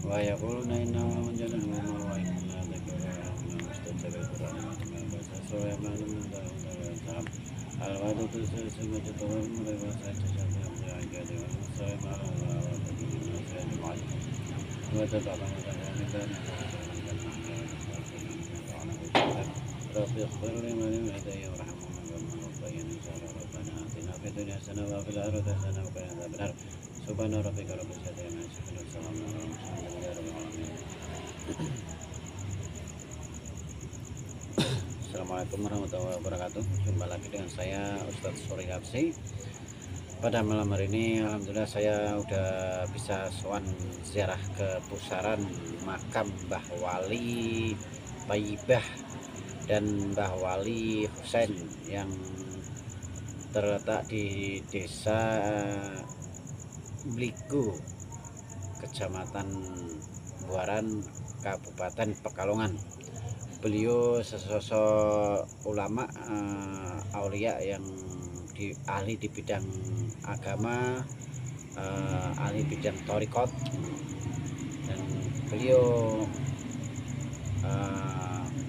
wa yaquluna inna man jannah wa inna mustajab al-Qur'an al-wadu sesungguhnya turun mereka saja sampai menjaga dengan saya malam wa tatabana dan Rabbi ighfir li wa li walidayya warhamhuma kama rabbayani saghira rabbana atina fid dunya hasanah wa fil akhirati hasanah wa qina adzaban nar subhana rabbika rabbil izzati amma yasifun wa salamun alal mursalin walhamdulillahi rabbil alamin. Assalamualaikum warahmatullahi wabarakatuh. Jumpa lagi dengan saya Ustadz Sori Hapsi. Pada malam hari ini alhamdulillah saya udah bisa sowan ziarah ke pusaran makam Mbah Wali Thayyibah dan Mbah Wali Husain yang terletak di Desa Bligo, Kecamatan Buaran, Kabupaten Pekalongan. Beliau sesosok ulama aulia yang ahli di bidang agama, ahli bidang thariqat, dan beliau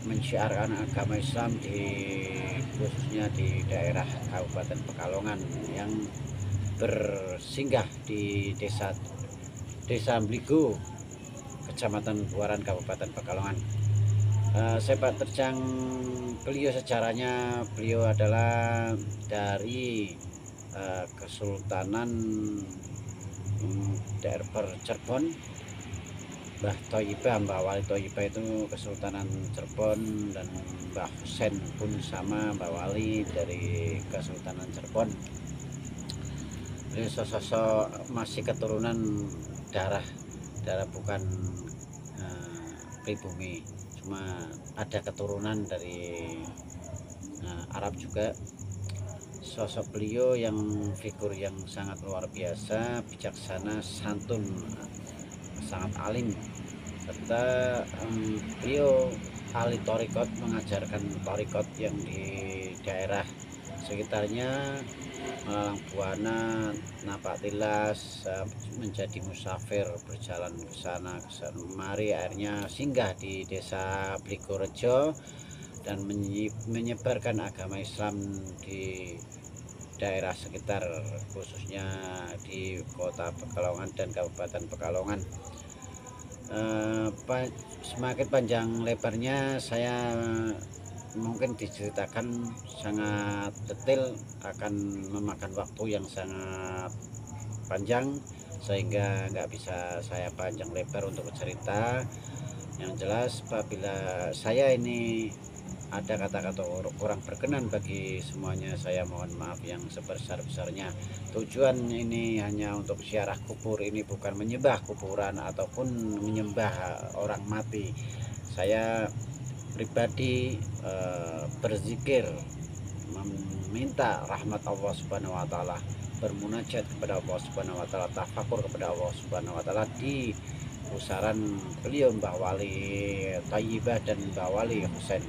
mensyiarkan agama Islam khususnya di daerah Kabupaten Pekalongan yang bersinggah di Desa Bligo, Kecamatan Buaran, Kabupaten Pekalongan. Sepak terjang beliau sejarahnya, beliau adalah dari Kesultanan daerah Cirebon. Mbah Wali Thayyibah itu Kesultanan Cirebon, dan Mbah Husain pun sama, Mbah Wali dari Kesultanan Cirebon. Beliau sosok masih keturunan darah bukan pribumi, cuma ada keturunan dari Arab juga. Sosok beliau yang figur yang sangat luar biasa, bijaksana, santun, sangat alim, serta beliau ahli thariqat, mengajarkan thariqat yang di daerah sekitarnya, Malang Buana, Napak Tilas, menjadi musafir, berjalan ke sana kemari, akhirnya singgah di Desa Bligo Rejo dan menyebarkan agama Islam di daerah sekitar, khususnya di Kota Pekalongan dan Kabupaten Pekalongan. Semakin panjang lebarnya saya mungkin diceritakan sangat detail, akan memakan waktu yang sangat panjang sehingga nggak bisa saya panjang lebar untuk bercerita. Yang jelas, apabila saya ini ada kata-kata kurang berkenan bagi semuanya, saya mohon maaf yang sebesar-besarnya. Tujuan ini hanya untuk ziarah kubur, ini bukan menyembah kuburan ataupun menyembah orang mati. Saya pribadi berzikir, meminta rahmat Allah Subhanahu wa taala, bermunajat kepada Allah Subhanahu wa taala, tafakur kepada Allah Subhanahu wa taala di pusaran beliau Mbah Wali Thayyibah dan Mbah Wali Husain,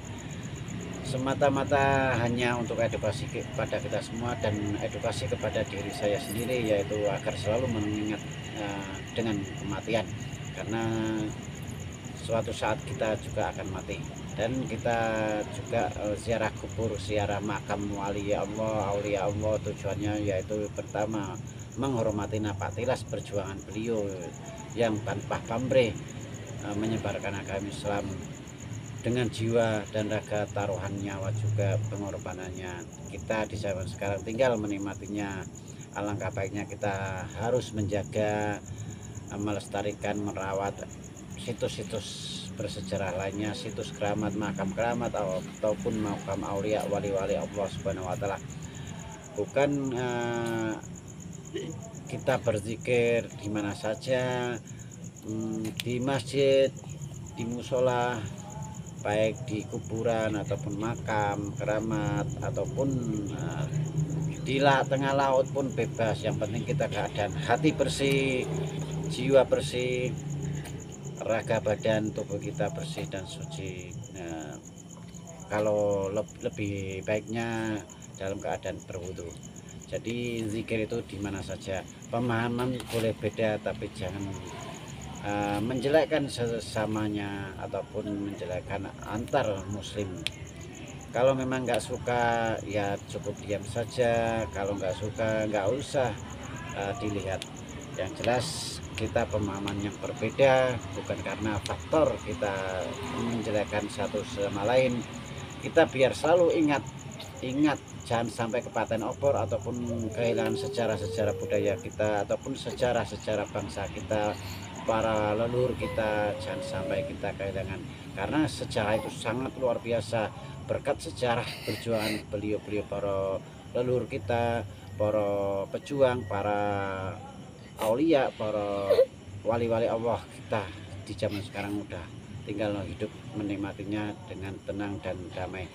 semata-mata hanya untuk edukasi kepada kita semua dan edukasi kepada diri saya sendiri, yaitu agar selalu mengingat dengan kematian, karena suatu saat kita juga akan mati. Dan kita juga ziarah kubur, ziarah makam wali Allah, aulia Allah, tujuannya yaitu pertama menghormati Napak Tilas, perjuangan beliau yang tanpa pamrih menyebarkan agama Islam dengan jiwa dan raga, taruhan nyawa juga pengorbanannya. Kita di zaman sekarang tinggal menikmatinya. Alangkah baiknya kita harus menjaga, melestarikan, merawat situs-situs bersejarah lainnya, situs keramat, makam keramat ataupun makam aulia, wali-wali Allah Subhanahu wa taala. Bukan kita berzikir di mana saja, di masjid, di musola, baik di kuburan ataupun makam keramat ataupun di tengah laut pun bebas. Yang penting kita keadaan hati bersih, jiwa bersih, raga badan tubuh kita bersih dan suci. Nah, kalau lebih baiknya dalam keadaan berwudu. Jadi zikir itu di mana saja. Pemahaman boleh beda, tapi jangan menjelekkan sesamanya ataupun menjelekkan antar muslim. Kalau memang nggak suka ya cukup diam saja, kalau nggak suka nggak usah dilihat. Yang jelas kita pemahaman yang berbeda, bukan karena faktor kita menjelekkan satu sama lain. Kita biar selalu ingat jangan sampai kepaten obor ataupun kehilangan sejarah-sejarah budaya kita ataupun sejarah-sejarah bangsa kita, para leluhur kita, jangan sampai kita kehilangan, karena sejarah itu sangat luar biasa. Berkat sejarah perjuangan beliau-beliau, para leluhur kita, para pejuang, para aulia, para wali-wali Allah kita di zaman sekarang udah tinggal hidup menikmatinya dengan tenang dan damai,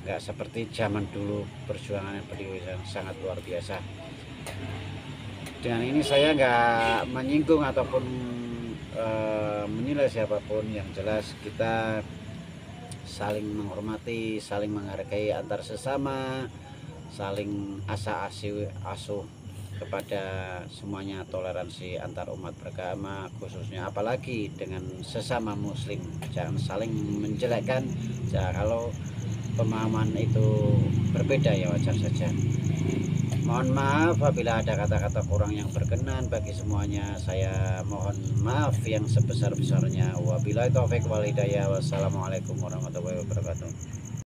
nggak seperti zaman dulu. Perjuangan beliau yang sangat luar biasa. Dengan ini saya nggak menyinggung ataupun menilai siapapun, yang jelas kita saling menghormati, saling menghargai antar sesama, saling asuh kepada semuanya, toleransi antar umat beragama, khususnya apalagi dengan sesama muslim. Jangan saling menjelekkan. Kalau pemahaman itu berbeda ya wajar saja. Mohon maaf apabila ada kata-kata kurang yang berkenan bagi semuanya. Saya mohon maaf yang sebesar-besarnya. Wabillahi taufik wal hidayah. Wassalamualaikum warahmatullahi wabarakatuh.